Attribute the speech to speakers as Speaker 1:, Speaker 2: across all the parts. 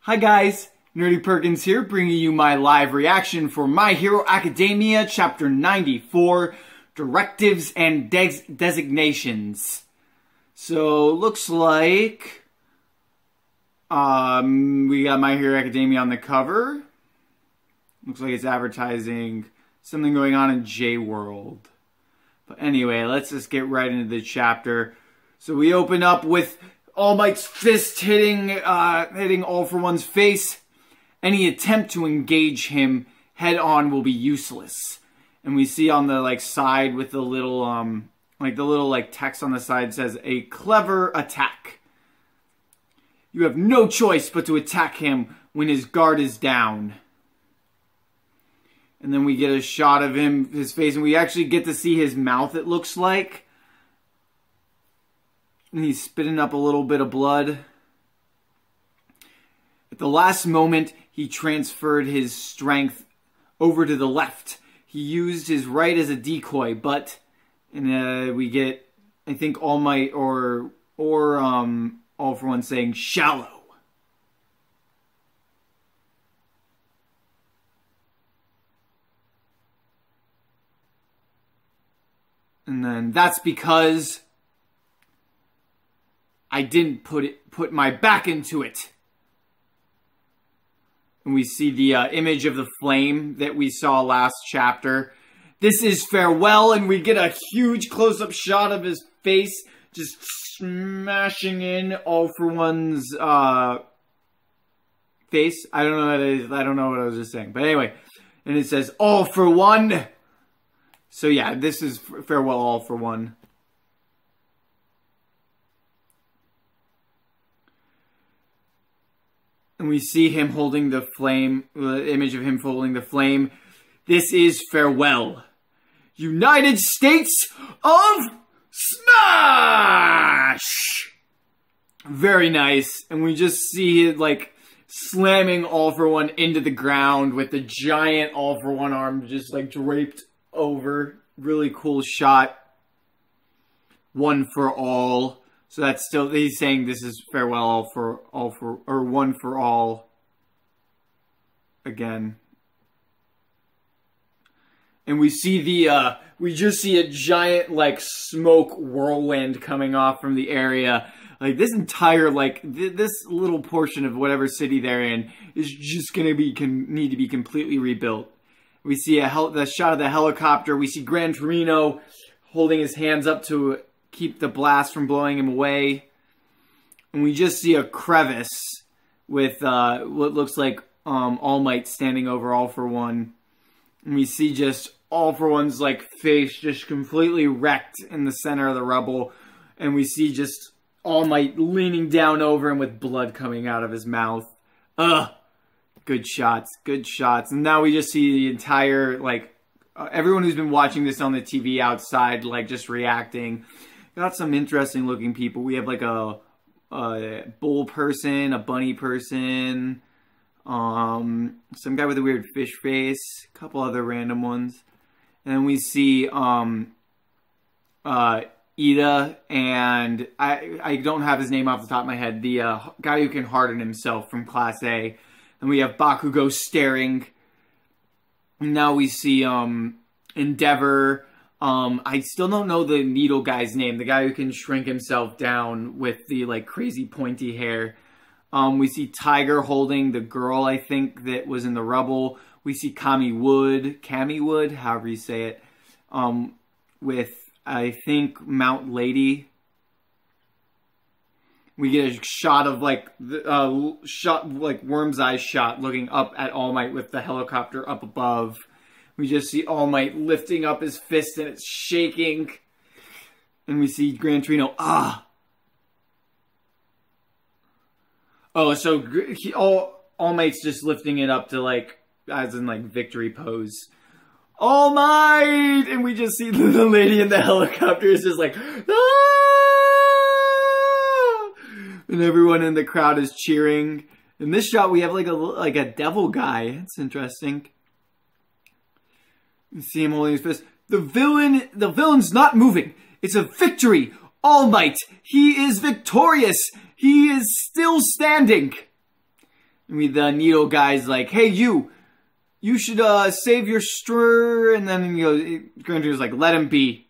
Speaker 1: Hi guys, Nerdy Perkins here, bringing you my live reaction for My Hero Academia Chapter 94, Directives and Designations. So, looks like we got My Hero Academia on the cover. Looks like it's advertising something going on in J-World. But anyway, let's just get right into the chapter. So we open up with All Might's fist hitting All for One's face. Any attempt to engage him head on will be useless. And we see on the side with the little text on the side says a clever attack. You have no choice but to attack him when his guard is down. And then we get a shot of his face, and we actually get to see his mouth, it looks like. And he's spitting up a little bit of blood. At the last moment, he transferred his strength over to the left. He used his right as a decoy, but we get, I think, All Might or All for One saying shallow. And then that's because I didn't put my back into it. And we see the image of the flame that we saw last chapter. This is farewell, and we get a huge close-up shot of his face just smashing in All for One's face. I don't know what it is. I don't know what I was just saying. But anyway, and it says All for One. So yeah, this is farewell All for One. And we see him holding the flame, the image of him holding the flame. This is farewell. United States of Smash! Very nice. And we just see it slamming All for One into the ground with the giant All for One arm just draped over. Really cool shot. One for all. So that's still, he's saying this is farewell or one for all again. And we see we just see a giant smoke whirlwind coming off from the area. This entire this little portion of whatever city they're in is just gonna need to be completely rebuilt. We see the shot of the helicopter. We see Gran Torino holding his hands up to keep the blast from blowing him away. And we just see a crevice with what looks like All Might standing over All for One. And we see just All for One's face just completely wrecked in the center of the rubble. And we see just All Might leaning down over him with blood coming out of his mouth. Ugh. Good shots. Good shots. And now we just see the entire, everyone who's been watching this on the TV outside, just reacting. Got some interesting looking people. We have a bull person, a bunny person, some guy with a weird fish face, a couple other random ones. And then we see Ida, and I don't have his name off the top of my head, the guy who can harden himself from Class A. And we have Bakugo staring. And now we see Endeavor. I still don't know the needle guy's name. The guy who can shrink himself down with the crazy pointy hair. We see Tiger holding the girl, I think, that was in the rubble. We see Cammy Wood, however you say it. With, I think, Mount Lady. We get a shot of worm's eye shot looking up at All Might with the helicopter up above. We just see All Might lifting up his fist and it's shaking. And we see Gran Torino. Oh, so All Might's just lifting it up to as in victory pose. All Might! And we just see the lady in the helicopter is just ah! And everyone in the crowd is cheering. In this shot, we have a devil guy. That's interesting. You see him holding his fist. The villain's not moving. It's a victory. All Might. He is victorious. He is still standing. The needle guy's like, hey, you should save your and then he goes, Gran Torino's like, let him be.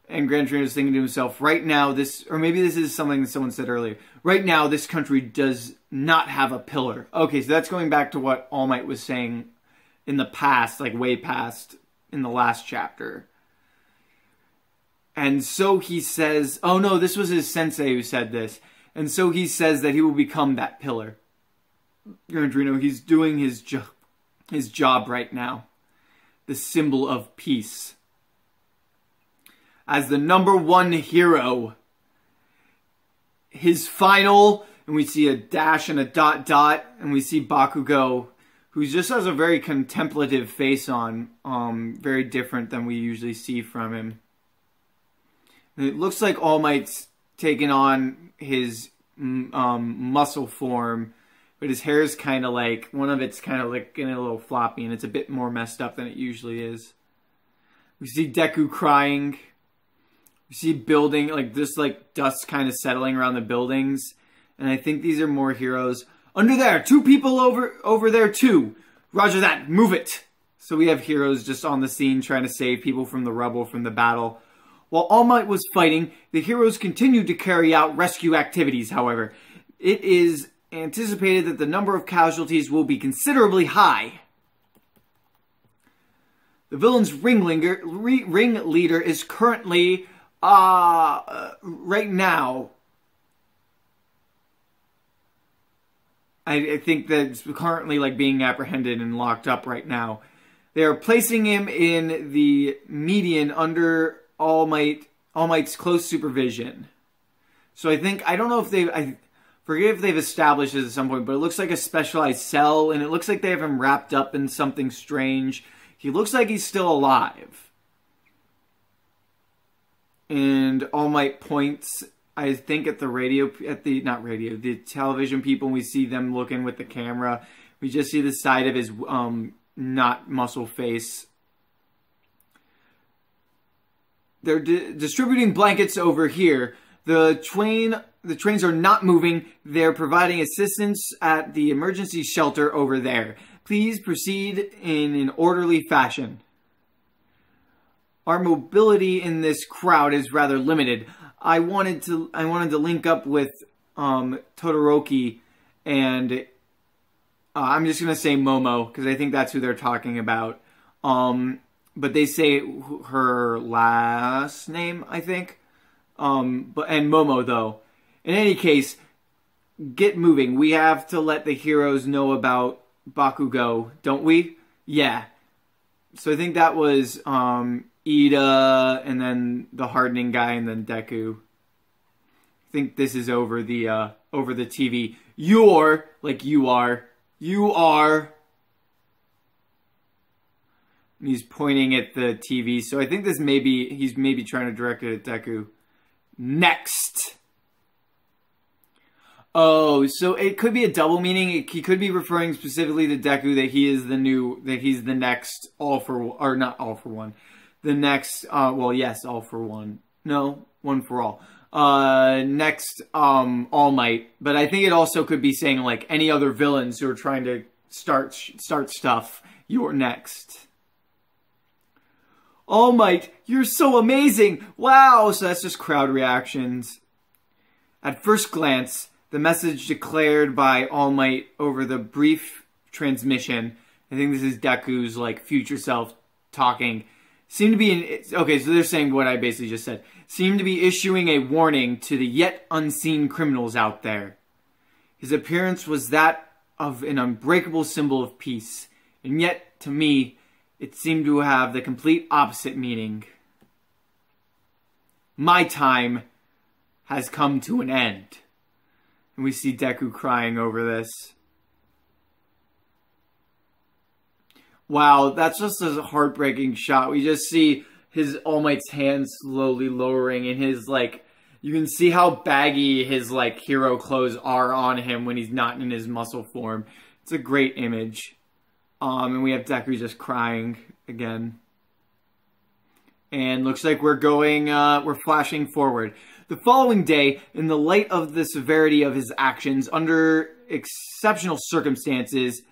Speaker 1: And Gran Torino's thinking to himself, right now or maybe this is something that someone said earlier, right now this country does not have a pillar. Okay, so that's going back to what All Might was saying in the past, like way past in the last chapter. And so he says, oh no, this was his sensei who said this. And so he says that he will become that pillar. Gran Torino, he's doing his job right now. The symbol of peace. As the #1 hero, his final, and we see a dash and a dot, and we see Bakugo, who just has a very contemplative face on, very different than we usually see from him. And it looks like All Might's taken on his muscle form, but his hair is kind of like, one of it's kind of like getting a little floppy, and it's a bit more messed up than it usually is. We see Deku crying. We see building, like this like dust kind of settling around the buildings. And I think these are more heroes. Under there, 2 people over there too. Roger that, move it. So we have heroes just on the scene trying to save people from the rubble from the battle. While All Might was fighting, the heroes continued to carry out rescue activities, however. It is anticipated that the number of casualties will be considerably high. The villain's ringleader is currently, right now, I think that's currently like being apprehended and locked up right now. They are placing him in the median under All Might's close supervision. So I think, I don't know if I forget if they've established this at some point, but it looks like a specialized cell, and it looks like they have him wrapped up in something strange. He looks like he's still alive. And All Might points, I think, at the television people, and we see them looking with the camera. We just see the side of his not muscle face. They're distributing blankets over here. The trains are not moving. They're providing assistance at the emergency shelter over there. Please proceed in an orderly fashion. Our mobility in this crowd is rather limited. I wanted to link up with Todoroki and I'm just gonna say Momo because I think that's who they're talking about. But they say her last name, I think. And Momo though. In any case, get moving. We have to let the heroes know about Bakugo, don't we? Yeah. So I think that was Ida, and then the hardening guy, and then Deku. I think this is over the TV. You are. And he's pointing at the TV. So I think he's maybe trying to direct it at Deku. Next. Oh, so it could be a double meaning. He could be referring specifically to Deku that he's the next All for One. No, One for All. Next, All Might. But I think it also could be saying like any other villains who are trying to start stuff. You're next. All Might, you're so amazing! Wow! So that's just crowd reactions. At first glance, the message declared by All Might over the brief transmission, I think this is Deku's like future self talking, seemed to be okay, so they're saying what I basically just said. Seemed to be issuing a warning to the yet unseen criminals out there. His appearance was that of an unbreakable symbol of peace, and yet, to me, it seemed to have the complete opposite meaning. My time has come to an end. And we see Deku crying over this. Wow, that's just a heartbreaking shot. We just see his All Might's hands slowly lowering, and his like, you can see how baggy his like hero clothes are on him when he's not in his muscle form. It's a great image. And we have Deku just crying again. And looks like we're flashing forward. The following day, in the light of the severity of his actions, under exceptional circumstances,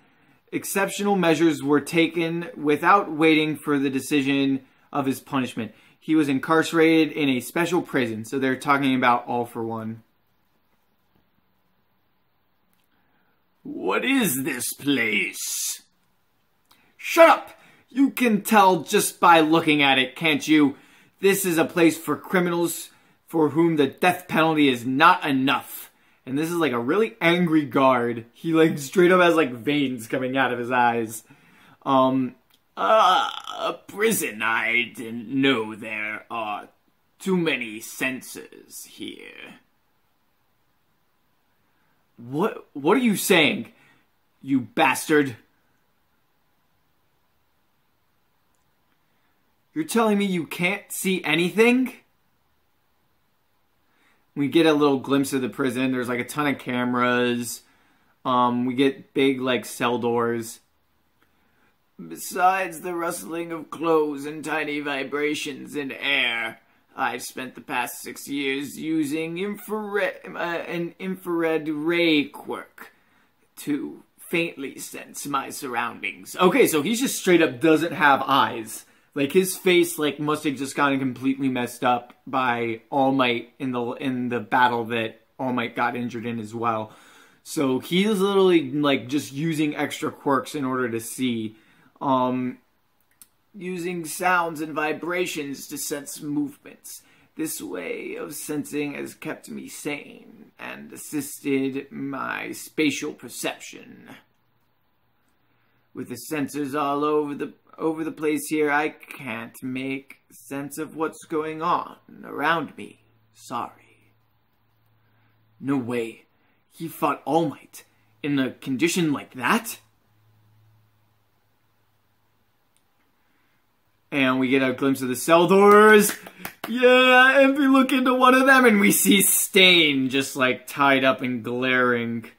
Speaker 1: exceptional measures were taken without waiting for the decision of his punishment. He was incarcerated in a special prison. So they're talking about All for One. What is this place? Shut up! You can tell just by looking at it, can't you? This is a place for criminals for whom the death penalty is not enough. And this is like a really angry guard. He like straight up has like veins coming out of his eyes. A prison. I didn't know there are too many censors here. What are you saying, you bastard? You're telling me you can't see anything? We get a little glimpse of the prison. There's like a ton of cameras. We get big like cell doors. Besides the rustling of clothes and tiny vibrations in air, I've spent the past 6 years using an infrared ray quirk to faintly sense my surroundings. Okay, so he just straight up doesn't have eyes. Like, his face, like, must have just gotten completely messed up by All Might in the battle that All Might got injured in as well. So he's literally, like, just using extra quirks in order to see. Using sounds and vibrations to sense movements. This way of sensing has kept me sane and assisted my spatial perception. With the sensors all over the place here, I can't make sense of what's going on around me. Sorry. No way. He fought All Might in a condition like that? And we get a glimpse of the cell doors. Yeah, and we look into one of them and we see Stain just like tied up and glaring.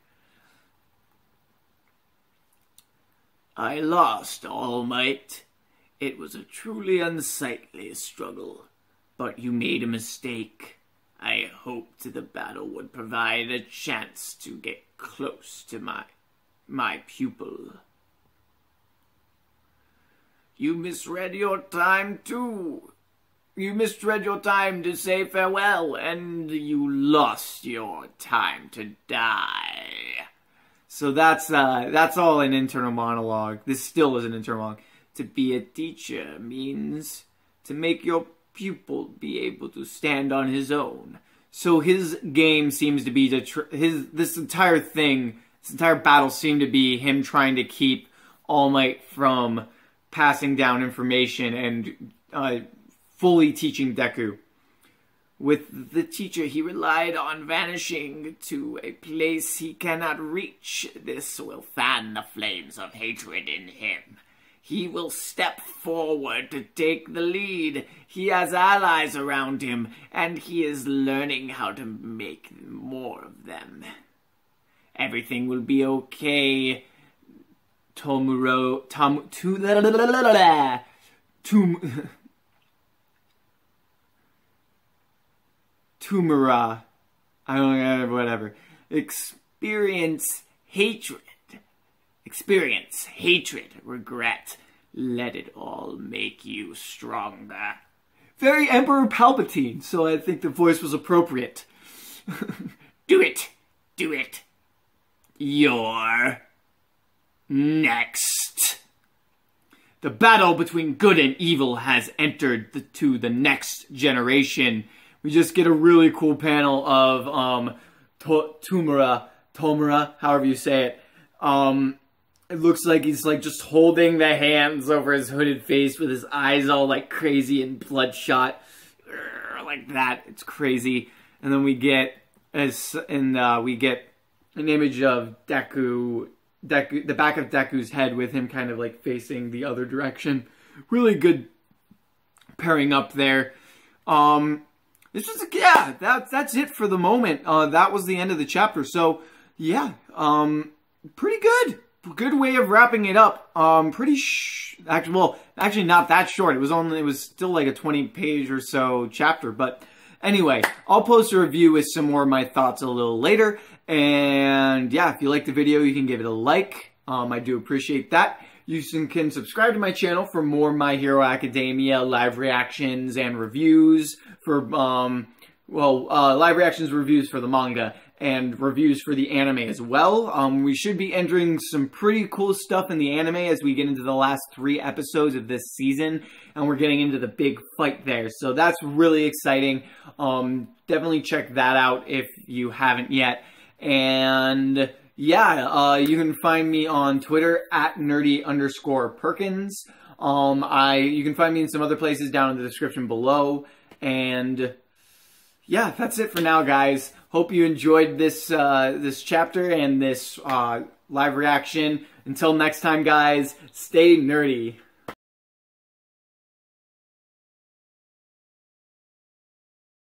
Speaker 1: I lost All Might. It was a truly unsightly struggle, but you made a mistake. I hoped the battle would provide a chance to get close to my pupil. You misread your time too. You misread your time to say farewell, and you lost your time to die. So that's all an internal monologue. This still is an internal monologue. To be a teacher means to make your pupil be able to stand on his own. So his game seems to be this entire battle seemed to be him trying to keep All Might from passing down information and fully teaching Deku. With the teacher, he relied on vanishing to a place he cannot reach. This will fan the flames of hatred in him. He will step forward to take the lead. He has allies around him, and he is learning how to make more of them. Everything will be okay. Tomura, I don't know, whatever. Experience hatred, regret. Let it all make you stronger. Very Emperor Palpatine, so I think the voice was appropriate. Do it. You're next. The battle between good and evil has entered the next generation. We just get a really cool panel of Tomura, however you say it. It looks like he's like just holding the hands over his hooded face with his eyes all like crazy and bloodshot, like that. It's crazy. And then we get an image of Deku, the back of Deku's head with him kind of like facing the other direction. Really good pairing up there. This was, yeah, that's it for the moment. That was the end of the chapter. So, yeah, pretty good. Good way of wrapping it up. Actually not that short. It was still like a 20-page or so chapter, but Anyway, I'll post a review with some more of my thoughts a little later. And yeah, if you like the video, you can give it a like. I do appreciate that. You can subscribe to my channel for more My Hero Academia live reactions and reviews for, live reactions, reviews for the manga, and reviews for the anime as well. We should be entering some pretty cool stuff in the anime as we get into the last 3 episodes of this season, and we're getting into the big fight there. So that's really exciting. Definitely check that out if you haven't yet. And yeah, you can find me on Twitter at nerdy_Perkins. You can find me in some other places down in the description below. And yeah, that's it for now, guys. Hope you enjoyed this this chapter and this live reaction. Until next time, guys, stay nerdy.